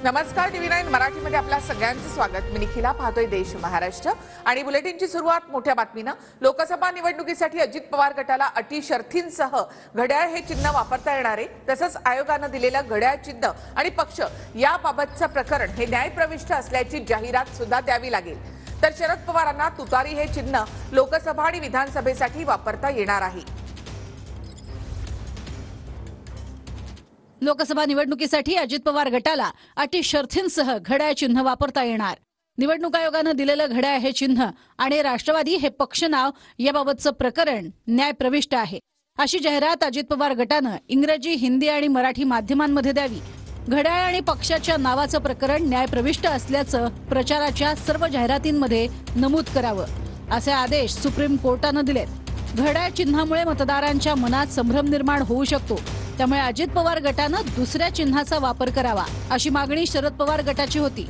नमस्कार, TV9 मराठीमध्ये आपल्या सगळ्यांचं स्वागत। मी निखिला, पाहतोय देश महाराष्ट्र आणि बुलेटिनची सुरुवात मोठ्या बातमीनं। लोकसभा निवडणुकीसाठी अजित पवार गटाला अटी शर्थींसह घड्याळ हे चिन्ह वापरता येणार आहे। तसंच आयोगानं दिलेलं घड्याळ चिन्ह आणि पक्ष याबाबतचं प्रकरण हे न्यायप्रविष्ट असल्याची जाहिरात सुद्धा द्यावी लागेल। तर शरद पवारांना तुतारी हे चिन्ह लोकसभा आणि विधानसभेसाठी वापरता येणार आहे। लोकसभा निवडणुकीसाठी अजित पवार गटाला अटी शर्थींसह घड्याळ चिन्ह वापरता येणार। निवडणूक आयोगानं दिलेलं घड्याळ हे चिन्ह आणि राष्ट्रवादी हे पक्ष नाव याबाबतचं प्रकरण न्यायप्रविष्ट आहे, अशी जाहिरात अजित पवार गटानं इंग्रजी, हिंदी आणि मराठी माध्यमांमध्ये द्यावी। घड्याळ आणि पक्षाच्या नावाचं प्रकरण न्यायप्रविष्ट असल्याचं प्रचाराच्या सर्व जाहिरातींमध्ये नमूद करावं, असे आदेश सुप्रीम कोर्टानं दिलेत। घड्याळ चिन्हामुळे मतदारांच्या मनात संभ्रम निर्माण होऊ शकतो, त्यामुळे अजित पवार गटानं दुसऱ्या चिन्हाचा वापर करावा, अशी मागणी शरद पवार गटाची होती।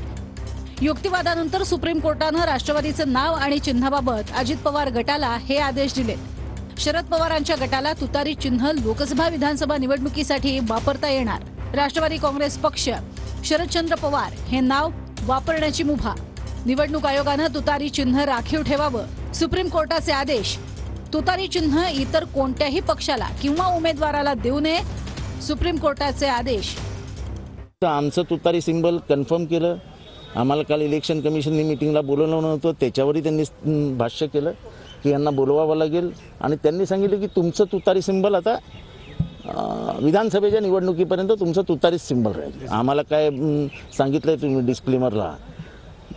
युक्तिवादानंतर सुप्रीम कोर्टानं राष्ट्रवादीचं नाव आणि चिन्हाबाबत अजित पवार गटाला हे आदेश दिले। शरद पवारांच्या गटाला तुतारी चिन्ह लोकसभा विधानसभा निवडणुकीसाठी वापरता येणार। राष्ट्रवादी काँग्रेस पक्ष, शरदचंद्र पवार हे नाव वापरण्याची मुभा। निवडणूक आयोगानं तुतारी चिन्ह राखीव ठेवावं, सुप्रीम कोर्टाचे आदेश। तुतारी चिन्ह इतर कोणत्याही पक्षाला किंवा उमेदवाराला देऊ नये, सुप्रीम कोर्टाचे आदेश। आमचं तुतारी सिंबल कन्फर्म केलं। आम्हाला काल इलेक्शन कमिशननी मीटिंगला बोलवलं नव्हतं, त्याच्यावरही त्यांनी भाष्य केलं की यांना बोलवावं लागेल आणि त्यांनी सांगितलं की तुमचं तुतारी सिंबल आता विधानसभेच्या निवडणुकीपर्यंत तुमचं तुतारी सिंबल राहील। आम्हाला काय सांगितलंय तुम्ही डिस्क्लेमरला,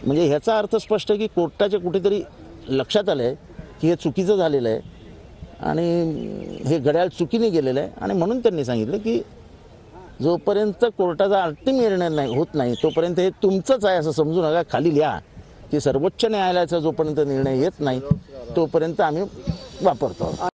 म्हणजे ह्याचा अर्थ स्पष्ट आहे की कोर्टाच्या कुठेतरी लक्षात आलं आहे की हे चुकीचं झालेलं आहे आणि हे घड्याळ चुकीने गेलेलं आहे आणि म्हणून त्यांनी सांगितलं की जोपर्यंत कोर्टाचा अंतिम निर्णय होत नाही तोपर्यंत हे तुमचंच आहे असं समजू नका। खाली लिहा की सर्वोच्च न्यायालयाचा जोपर्यंत निर्णय येत नाही तोपर्यंत आम्ही वापरतो।